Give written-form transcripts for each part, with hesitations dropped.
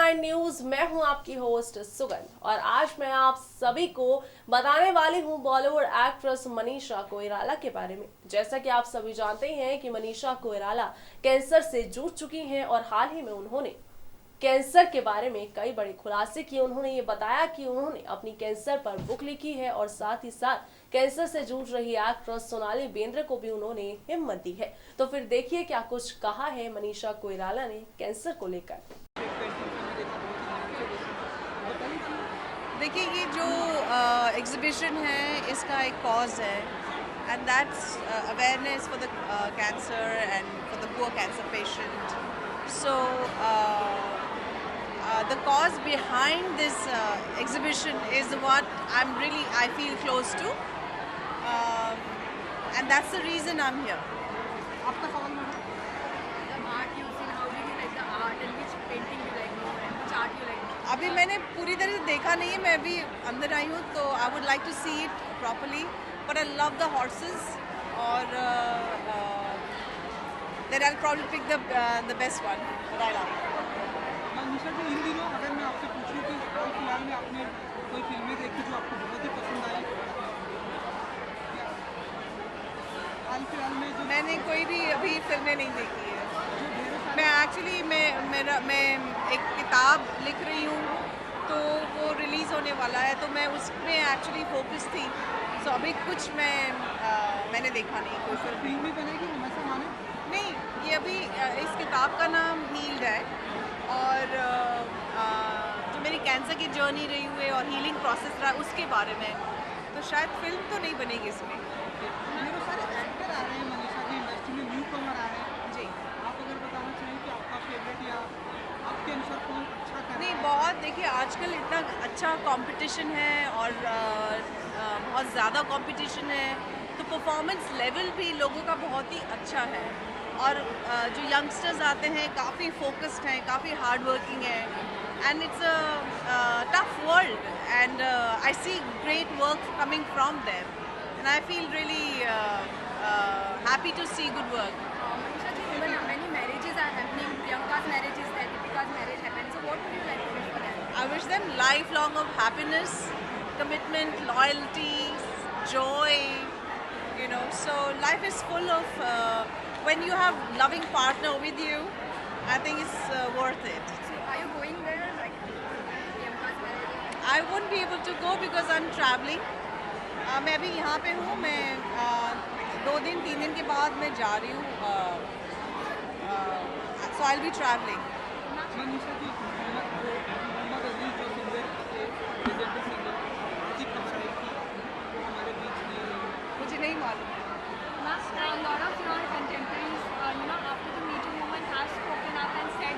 9 news. मैं हूं आपकी होस्ट सुगंध और आज मैं आप सभी को बताने वाली हूं बॉलीवुड एक्ट्रेस मनीषा कोइराला के बारे में। जैसा कि आप सभी जानते हैं कि मनीषा कोइराला कैंसर से जूझ चुकी हैं और हाल ही में उन्होंने कैंसर के बारे में कई बड़े खुलासे किए। उन्होंने ये बताया कि उन्होंने अपनी कैंसर पर बुक लिखी है और साथ ही साथ कैंसर से जूझ रही एक्ट्रेस सोनाली बेंद्रे को भी उन्होंने हिम्मत दी है। तो फिर देखिए क्या कुछ कहा है मनीषा कोइराला ने कैंसर को लेकर। देखिए, ये जो एग्जीबिशन है इसका एक कॉज है and that's awareness for the cancer and for the poor cancer patient. So the cause behind this exhibition is what I feel close to, and that's the reason I'm here. आपका सवाल madam? The art you've seen, how did you like the art and which painting you like more and which art you like more? अभी मैंने पूरी तरह से देखा नहीं है, मैं अभी अंदर आई हूँ तो I would like to see it properly, but I love the horses और then I'll probably pick the best one that I like. निशा जी, इन दिनों अगर मैं आपसे पूछूं कि हाल फिलहाल में आपने कोई फिल्में देखी जो आपको बहुत ही पसंद आई? हाल फिलहाल में जो मैंने कोई भी अभी फिल्में नहीं देखी है. जो ढेरों सारी मैं एक्चुअली मैं एक किताब लिख रही हूँ तो वो रिलीज़ होने वाला है, तो मैं उसमें एक्चुअली फोकस थी. सो अभी कुछ मैंने देखा नहीं कोई फिल्म. फिल्म भी बनेगी हमेशा माने? नहीं, ये अभी इस किताब का नाम हील्ड है और जो मेरी कैंसर की जर्नी रही हुई है और हीलिंग प्रोसेस रहा उसके बारे में, तो शायद फिल्म तो नहीं बनेगी इसमें. ढेरों सारे एक्टर आ रहे हैं मनीषा जी, इंडस्ट्री में न्यू कमर आ रहे हैं. जी आप अगर बताना चाहें कि आपका फेवरेट या आपके अनुसार कौन अच्छा कर रहा नहीं, है? बहुत देखिए आजकल इतना अच्छा कंपटीशन है और बहुत ज़्यादा कंपटीशन है, तो परफॉर्मेंस लेवल भी लोगों का बहुत ही अच्छा है और जो यंगस्टर्स आते हैं काफ़ी फोकस्ड हैं, काफ़ी हार्ड वर्किंग है and it's a tough world and I see great work coming from them and I feel really happy to see good work. Manisha ji, even many marriages are happening. Priyanka's marriage is there, Deepika's marriage happened. So what would you like to wish for them? I wish them lifelong of happiness, commitment, loyalty, joy, so life is full of when you have loving partner with you, I think it's worth it. So are you going there like Priyanka's marriage? I won't be able to go because I'm traveling. मैं अभी यहाँ पे हूँ, मैं 2-3 दिन के बाद मैं जा रही हूँ, so I'll be traveling. Manisha ji, Mohammad अजीज जो सिंगर थे, लेजेंडरी सिंगर, आज ही खबर आई कि वो हमारे बीच नहीं है. मुझे नहीं मालूम. A lot of your contemporaries, after the Me Too movement have spoken up and said,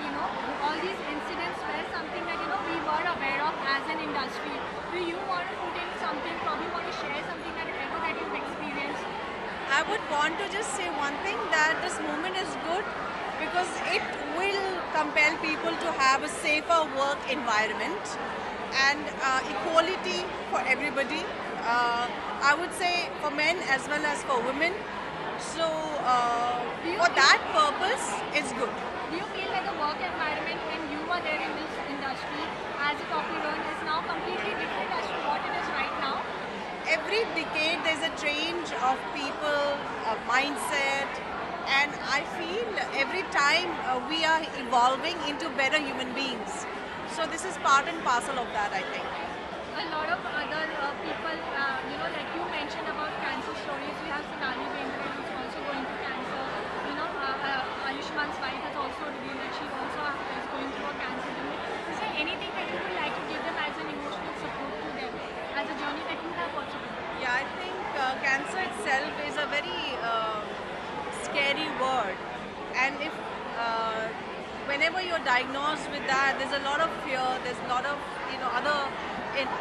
all these incidents were something that, we were aware of as an industry. Do you want to put in something, probably want to share something that you've experienced? I would want to just say one thing, that this movement is good because it will compel people to have a safer work environment and equality for everybody. I would say for men as well as for women. So for that purpose, it's good. Do you feel like the work environment when you were there in this industry as a copywriter is now completely different as to what it is right now? Every decade there's a change of people, mindset, and I feel every time we are evolving into better human beings. So this is part and parcel of that, I think. A lot of other people, like you mentioned about cancer stories. We have Sonali Bendre who's also going through cancer. Ayushman's wife has also revealed that she also is going through a cancer journey. Is there anything that you would like to give them as an emotional support to them, as a journey that you have also been through? Yeah, I think cancer itself is a very scary word, and if whenever you're diagnosed with that, there's a lot of fear, there's a lot of other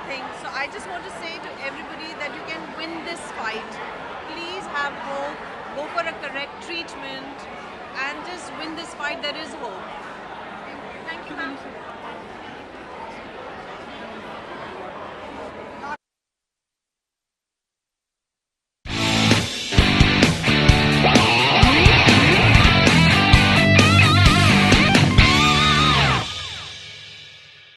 things. So I just want to say to everybody that you can win this fight. Please have hope, go for a correct treatment, and just win this fight. There is hope. Thank you, ma'am.